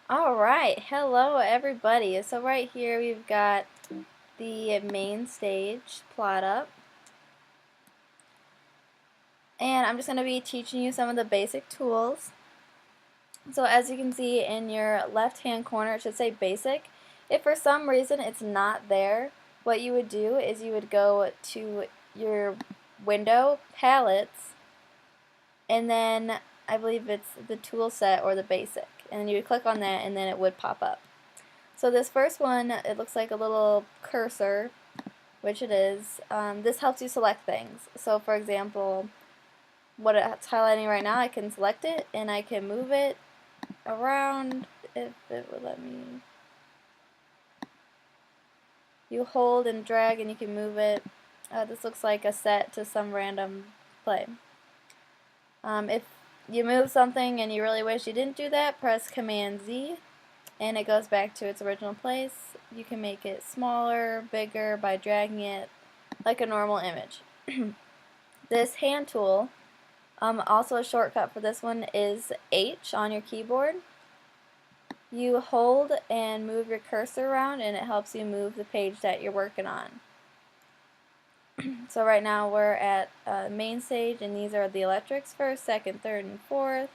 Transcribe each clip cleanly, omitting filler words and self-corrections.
Alright, hello everybody. So right here we've got the main stage plot up. And I'm just going to be teaching you some of the basic tools. So as you can see in your left hand corner it should say basic. If for some reason it's not there, what you would do is you would go to your window, palettes, and then I believe it's the tool set or the basic. And then you would click on that and then it would pop up. So this first one, it looks like a little cursor, which it is. This helps you select things. So for example, what it's highlighting right now, I can select it and I can move it around if it would let me. You hold and drag and you can move it. This looks like a set to some random play. If you move something and you really wish you didn't do that, press Command Z and it goes back to its original place. You can make it smaller, bigger by dragging it like a normal image. This hand tool, also a shortcut for this one is H on your keyboard. You hold and move your cursor around and it helps you move the page that you're working on. So right now we're at main stage and these are the electrics first, second, third, and fourth.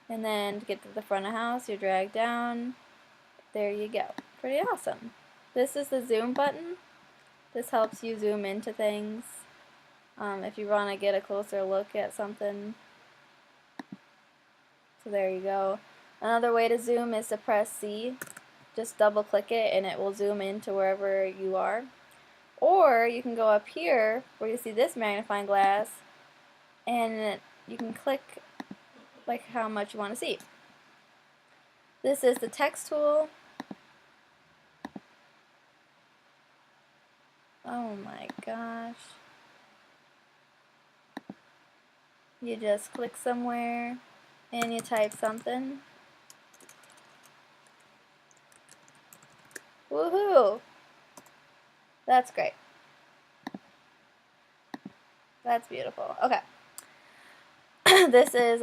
And then to get to the front of house you drag down. There you go. Pretty awesome. This is the zoom button. This helps you zoom into things if you want to get a closer look at something. So there you go. Another way to zoom is to press C. Just double click it and it will zoom into wherever you are. Or you can go up here where you see this magnifying glass and you can click like how much you want to see. This is the text tool. Oh my gosh. You just click somewhere and you type something. Woohoo! That's great. That's beautiful. Okay. This is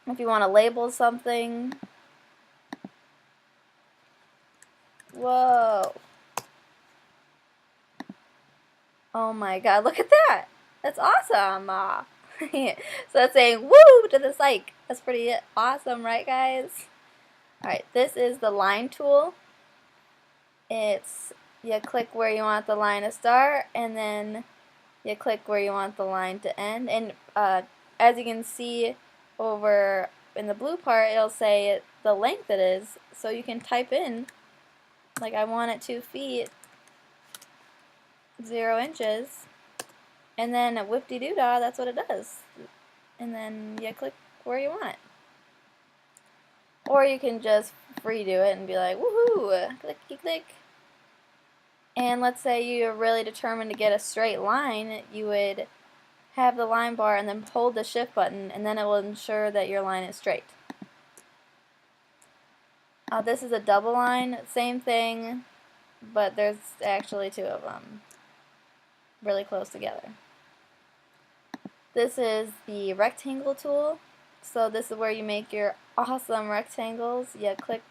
if you want to label something. Whoa. Oh my god, look at that! That's awesome! So it's saying woo to the psych. That's pretty awesome, right guys? Alright, this is the line tool. You click where you want the line to start and then you click where you want the line to end. And as you can see over in the blue part, it'll say the length it is. So you can type in, like I want it 2 feet, 0 inches. And then whip-de-doo-dah, that's what it does. And then you click where you want it. Or you can just free do it and be like, woohoo, clicky click. And let's say you're really determined to get a straight line, you would have the line bar and then hold the shift button and then it will ensure that your line is straight. This is a double line, same thing, but there's actually 2 of them really close together. This is the rectangle tool. So this is where you make your awesome rectangles. You click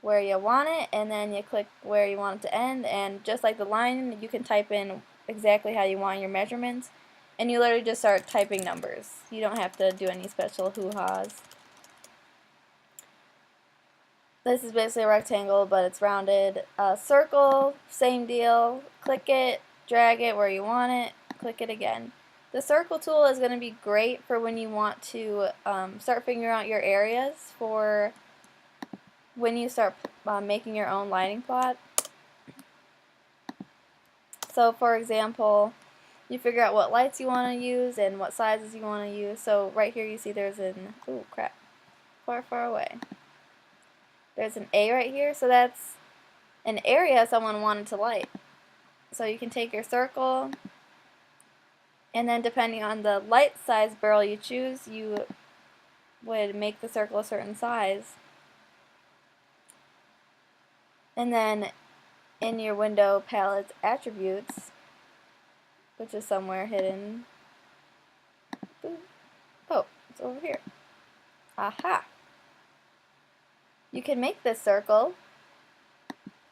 where you want it and then you click where you want it to end, and just like the line you can type in exactly how you want your measurements and you literally just start typing numbers. You don't have to do any special hoo-ha's. This is basically a rectangle but it's rounded. Circle, same deal. Click it, drag it where you want it, click it again. The circle tool is going to be great for when you want to start figuring out your areas for when you start making your own lighting plot. So for example, you figure out what lights you want to use and what sizes you want to use. So right here you see there's an, ooh crap, far away. There's an A right here, so that's an area someone wanted to light. So you can take your circle, and then depending on the light size barrel you choose, you would make the circle a certain size. And then in your window palette's attributes, which is somewhere hidden. Boop. Oh, it's over here. Aha! You can make this circle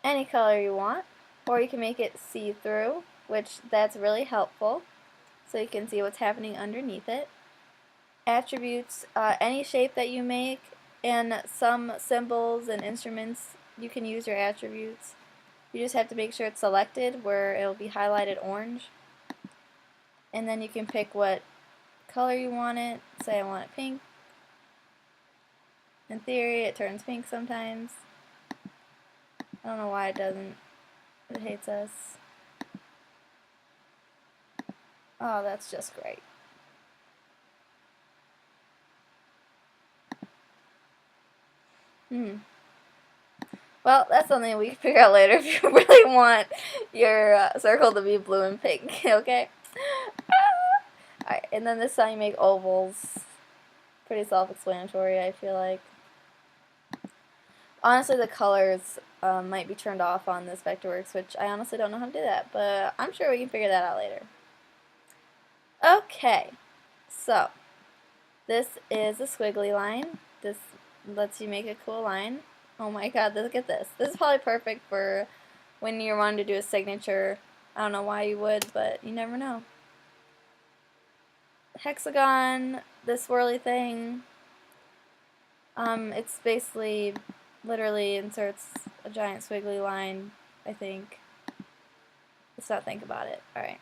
any color you want, or you can make it see-through, which that's really helpful, so you can see what's happening underneath it. Attributes, any shape that you make, and some symbols and instruments, you can use your attributes. You just have to make sure it's selected where it'll be highlighted orange. And then you can pick what color you want it. Say I want it pink. In theory, it turns pink sometimes. I don't know why it doesn't. It hates us. Oh, that's just great. Well, that's something we can figure out later if you really want your circle to be blue and pink, okay? Alright, and then this time you make ovals. Pretty self-explanatory, I feel like. Honestly, the colors might be turned off on this Vectorworks, which I honestly don't know how to do that, but I'm sure we can figure that out later. Okay, so this is a squiggly line. This lets you make a cool line. Oh my god, look at this. This is probably perfect for when you're wanting to do a signature. I don't know why you would, but you never know. Hexagon, this swirly thing, it's basically literally inserts a giant squiggly line, I think. Let's not think about it. Alright.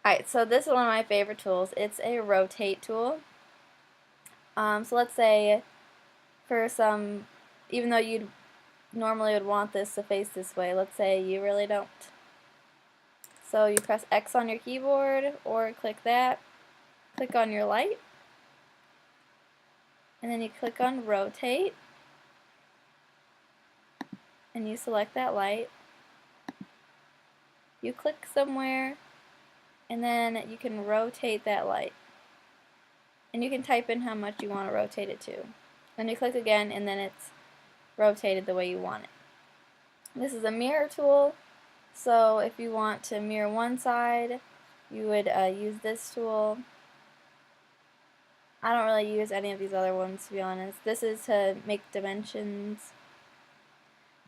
Alright, so this is one of my favorite tools. It's a rotate tool. So let's say for some, even though you'd normally would want this to face this way, let's say you really don't. So you press X on your keyboard or click that, click on your light, and then you click on rotate, and you select that light. You click somewhere, and then you can rotate that light. And you can type in how much you want to rotate it to. Then you click again, and then it's rotated the way you want it. This is a mirror tool, so if you want to mirror one side, you would use this tool. I don't really use any of these other ones, to be honest. This is to make dimensions.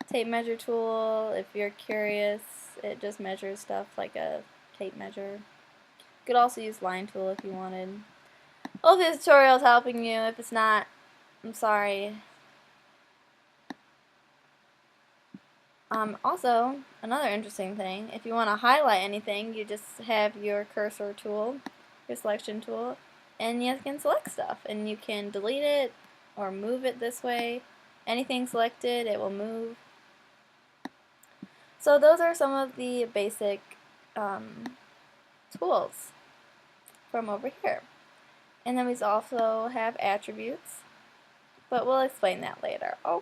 Tape measure tool, if you're curious, it just measures stuff like a tape measure. You could also use line tool if you wanted. Hopefully this tutorial is helping you. If it's not, I'm sorry. Also, another interesting thing, if you want to highlight anything, you just have your cursor tool, your selection tool, and you can select stuff, and you can delete it or move it this way. Anything selected, it will move. So those are some of the basic tools from over here. And then we also have attributes, but we'll explain that later. Okay.